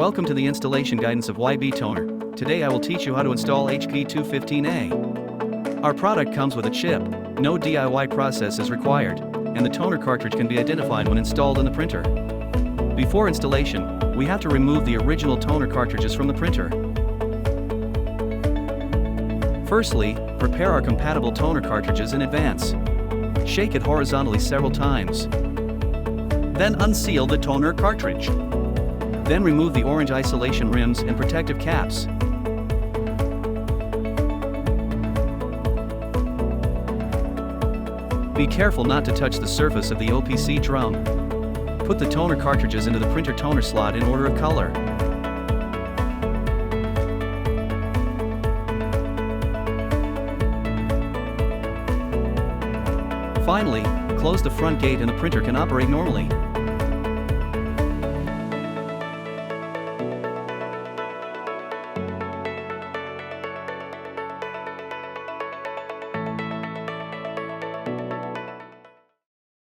Welcome to the installation guidance of YB Toner. Today I will teach you how to install HP215A. Our product comes with a chip, no DIY process is required, and the toner cartridge can be identified when installed in the printer. Before installation, we have to remove the original toner cartridges from the printer. Firstly, prepare our compatible toner cartridges in advance. Shake it horizontally several times. Then unseal the toner cartridge. Then remove the orange isolation rims and protective caps. Be careful not to touch the surface of the OPC drum. Put the toner cartridges into the printer toner slot in order of color. Finally, close the front gate and the printer can operate normally.